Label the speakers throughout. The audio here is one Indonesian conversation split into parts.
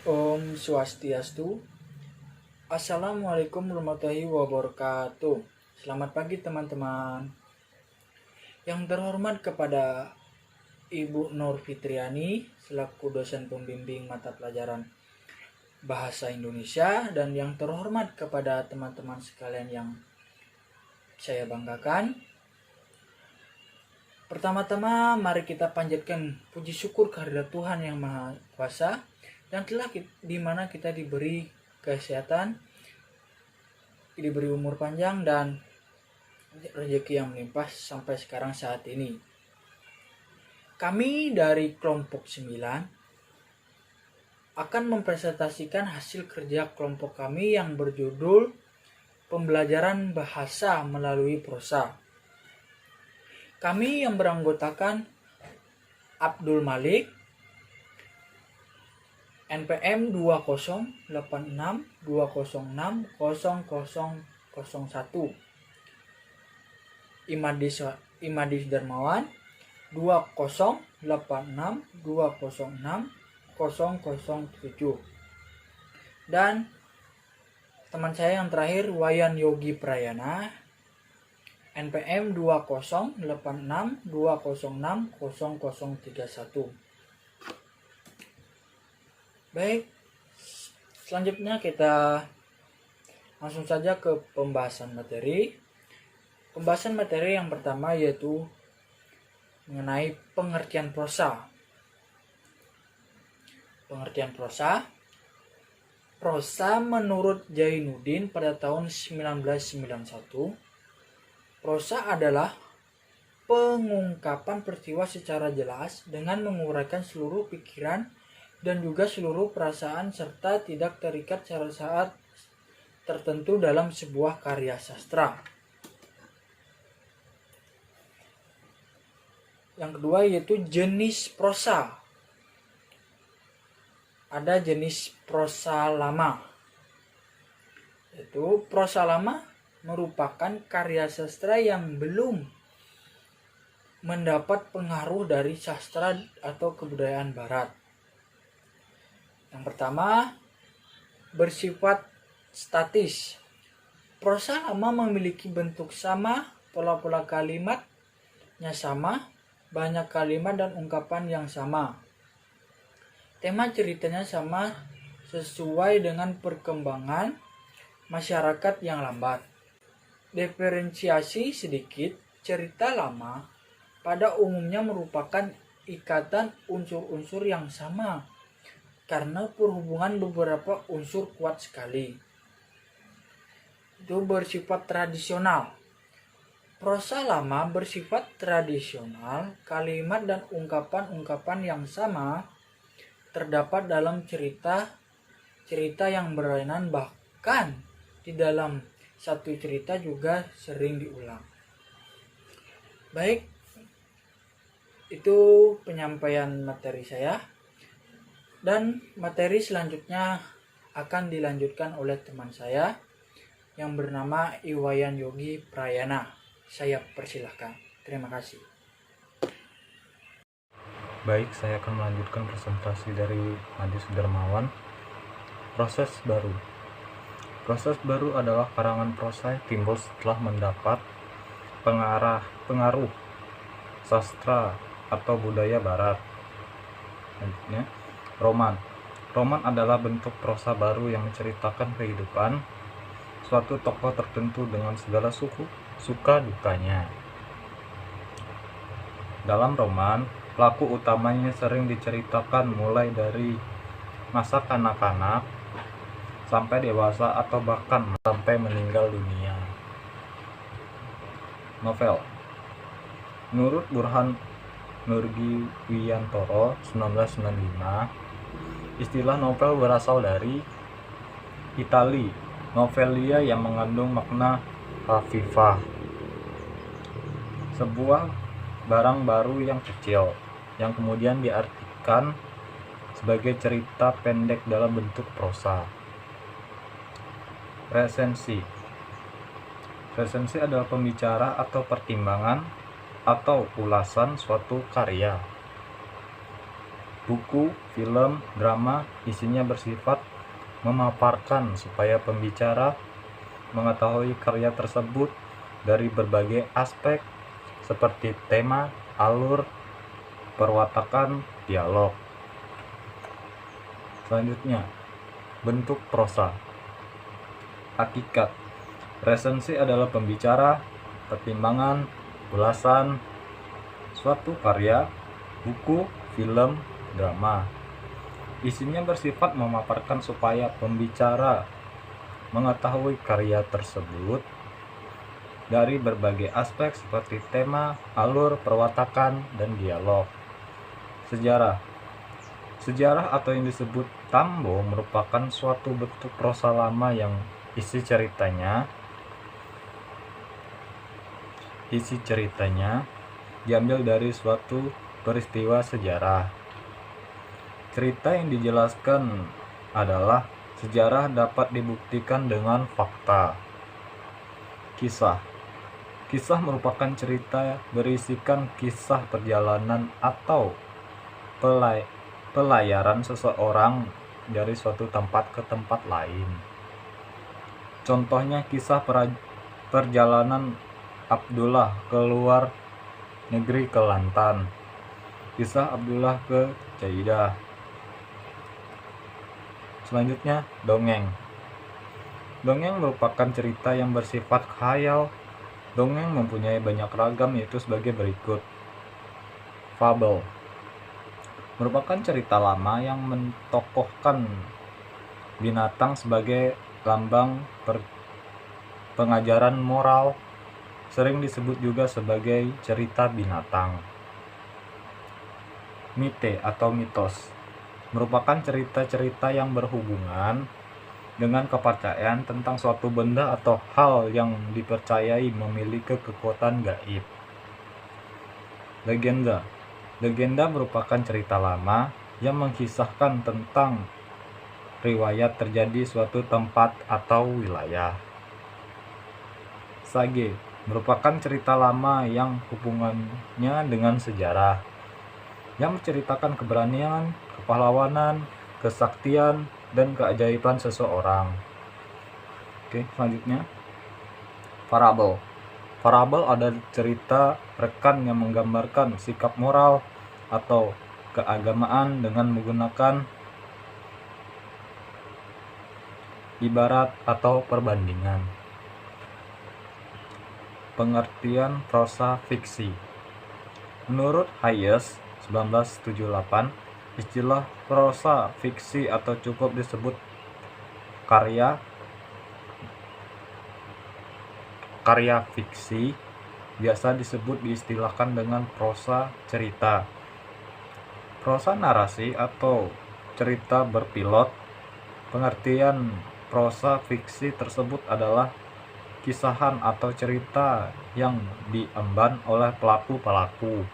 Speaker 1: Om Swastiastu. Assalamualaikum warahmatullahi wabarakatuh. Selamat pagi teman-teman. Yang terhormat kepada Ibu Nur Fitriani selaku dosen pembimbing mata pelajaran Bahasa Indonesia, dan yang terhormat kepada teman-teman sekalian yang saya banggakan. Pertama-tama mari kita panjatkan puji syukur kehadirat Tuhan yang Maha Kuasa yang telah di mana kita diberi kesehatan, diberi umur panjang dan rezeki yang melimpah sampai sekarang saat ini. Kami dari kelompok 9 akan mempresentasikan hasil kerja kelompok kami yang berjudul Pembelajaran Bahasa Melalui Prosa. Kami yang beranggotakan Abdul Malik, NPM 208620600001, Imadis Darmawan 208620600007, dan teman saya yang terakhir Wayan Yogi Prayana, NPM 208620600031. Baik, selanjutnya kita langsung saja ke pembahasan materi. Pembahasan materi yang pertama yaitu mengenai pengertian prosa. Pengertian prosa. Prosa menurut Jainuddin pada tahun 1991, prosa adalah pengungkapan peristiwa secara jelas dengan menguraikan seluruh pikiran dan juga seluruh perasaan serta tidak terikat pada saat tertentu dalam sebuah karya sastra. Yang kedua yaitu jenis prosa. Ada jenis prosa lama. Yaitu prosa lama merupakan karya sastra yang belum mendapat pengaruh dari sastra atau kebudayaan barat. Yang pertama, bersifat statis. Prosa lama memiliki bentuk sama, pola-pola kalimatnya sama, banyak kalimat dan ungkapan yang sama. Tema ceritanya sama sesuai dengan perkembangan masyarakat yang lambat. Diferensiasi sedikit, cerita lama pada umumnya merupakan ikatan unsur-unsur yang sama karena perhubungan beberapa unsur kuat sekali. Itu bersifat tradisional. Prosa lama bersifat tradisional, kalimat dan ungkapan-ungkapan yang sama terdapat dalam cerita yang berlainan, bahkan di dalam satu cerita juga sering diulang. Baik, itu penyampaian materi saya. Dan materi selanjutnya akan dilanjutkan oleh teman saya yang bernama Iwayan Yogi Prayana. Saya persilahkan. Terima kasih.
Speaker 2: Baik, saya akan melanjutkan presentasi dari Imadis Darmawan. Proses baru. Proses baru adalah karangan prosa yang timbul setelah mendapat pengaruh sastra atau budaya barat. Selanjutnya, roman. Roman adalah bentuk prosa baru yang menceritakan kehidupan suatu tokoh tertentu dengan segala suka dukanya. Dalam roman, pelaku utamanya sering diceritakan mulai dari masa kanak-kanak sampai dewasa atau bahkan sampai meninggal dunia. Novel. Menurut Burhan Nurgiwiyantoro 1995, istilah novel berasal dari Itali, novellia yang mengandung makna khafifah, sebuah barang baru yang kecil, yang kemudian diartikan sebagai cerita pendek dalam bentuk prosa. Resensi. Resensi adalah pembicara atau pertimbangan atau ulasan suatu karya. buku, film, drama isinya bersifat memaparkan supaya pembicara mengetahui karya tersebut dari berbagai aspek seperti tema, alur, perwatakan, dialog. Selanjutnya, bentuk prosa. Hakikat. Resensi adalah pembicara, pertimbangan, ulasan suatu karya, buku, film, drama. Isinya bersifat memaparkan supaya pembicara mengetahui karya tersebut dari berbagai aspek seperti tema, alur, perwatakan, dan dialog. Sejarah. Sejarah atau yang disebut tambo merupakan suatu bentuk prosa lama yang isi ceritanya diambil dari suatu peristiwa sejarah. Cerita yang dijelaskan adalah sejarah dapat dibuktikan dengan fakta. Kisah. Kisah merupakan cerita berisikan kisah perjalanan atau pelayaran seseorang dari suatu tempat ke tempat lain. Contohnya kisah perjalanan Abdullah ke luar negeri ke Lantan, kisah Abdullah ke Jaidah. Selanjutnya, dongeng. Dongeng merupakan cerita yang bersifat khayal. Dongeng mempunyai banyak ragam, yaitu sebagai berikut. Fabel merupakan cerita lama yang mentokohkan binatang sebagai lambang pengajaran moral, sering disebut juga sebagai cerita binatang. Mite atau mitos merupakan cerita-cerita yang berhubungan dengan kepercayaan tentang suatu benda atau hal yang dipercayai memiliki kekuatan gaib. Legenda. Legenda merupakan cerita lama yang mengisahkan tentang riwayat terjadi suatu tempat atau wilayah. Sage merupakan cerita lama yang hubungannya dengan sejarah, yang menceritakan keberanian, kepahlawanan, kesaktian, dan keajaiban seseorang. Oke, selanjutnya parabel. Parabel adalah cerita rekan yang menggambarkan sikap moral atau keagamaan dengan menggunakan ibarat atau perbandingan. Pengertian prosa fiksi. Menurut Hayes 1978, istilah prosa fiksi atau cukup disebut karya fiksi biasa diistilahkan dengan prosa cerita, prosa narasi atau cerita berpilot. Pengertian prosa fiksi tersebut adalah kisahan atau cerita yang diemban oleh pelaku-pelaku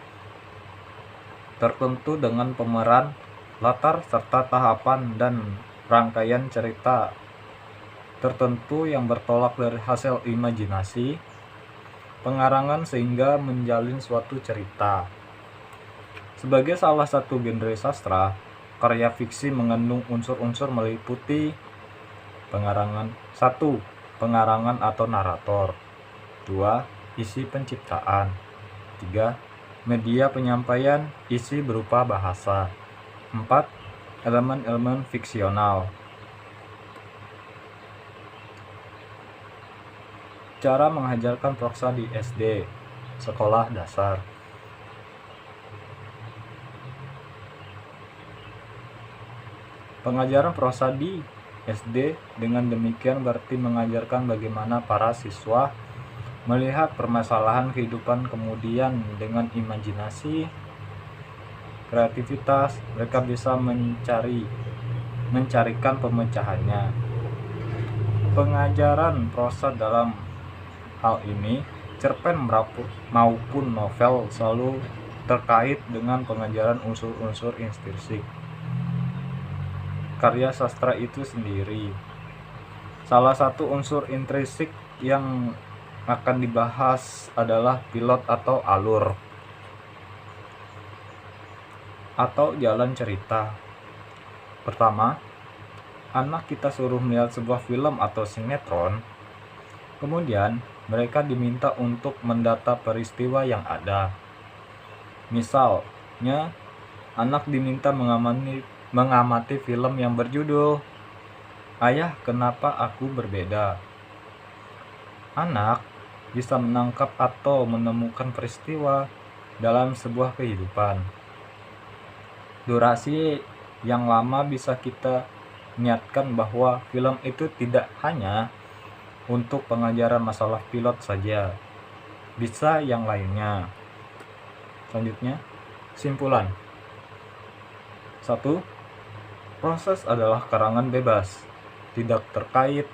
Speaker 2: tertentu dengan pemeran, latar, serta tahapan dan rangkaian cerita tertentu yang bertolak dari hasil imajinasi pengarangan sehingga menjalin suatu cerita. Sebagai salah satu genre sastra, karya fiksi mengandung unsur-unsur meliputi pengarangan. 1. Pengarangan atau narator. 2. Isi penciptaan. 3. Media penyampaian, isi berupa bahasa. 4. Elemen-elemen fiksional. Cara mengajarkan prosa di SD, sekolah dasar. Pengajaran prosa di SD dengan demikian berarti mengajarkan bagaimana para siswa melihat permasalahan kehidupan, kemudian dengan imajinasi, kreativitas, mereka bisa mencarikan pemecahannya. Pengajaran prosa dalam hal ini, cerpen maupun novel selalu terkait dengan pengajaran unsur-unsur intrinsik karya sastra itu sendiri. Salah satu unsur intrinsik yang akan dibahas adalah pilot atau alur. atau jalan cerita. Pertama, anak kita suruh melihat sebuah film atau sinetron, kemudian mereka diminta untuk mendata peristiwa yang ada. Misalnya, anak diminta mengamati film yang berjudul "Ayah, Kenapa Aku Berbeda". Anak bisa menangkap atau menemukan peristiwa dalam sebuah kehidupan. Durasi yang lama bisa kita niatkan bahwa film itu tidak hanya untuk pengajaran masalah pilot saja, bisa yang lainnya. Selanjutnya, simpulan. 1. Proses adalah karangan bebas, tidak terkait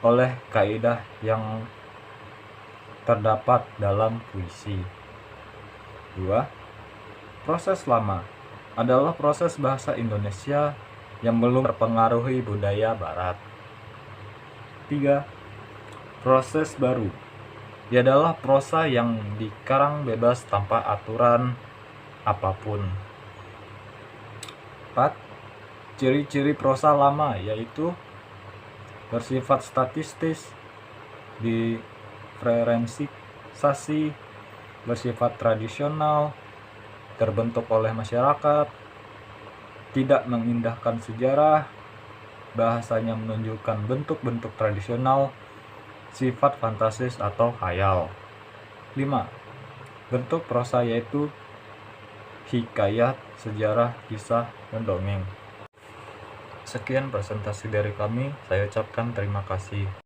Speaker 2: oleh kaidah yang terdapat dalam puisi. 2. Proses lama adalah proses bahasa Indonesia yang belum terpengaruhi budaya Barat. 3. Proses baru ia adalah prosa yang dikarang bebas tanpa aturan apapun. 4. Ciri-ciri prosa lama yaitu bersifat statistis, diferensiasi, bersifat tradisional, terbentuk oleh masyarakat, tidak mengindahkan sejarah, bahasanya menunjukkan bentuk-bentuk tradisional, sifat fantasis atau khayal. 5. Bentuk prosa yaitu hikayat, sejarah, kisah, dan dongeng. Sekian presentasi dari kami, saya ucapkan terima kasih.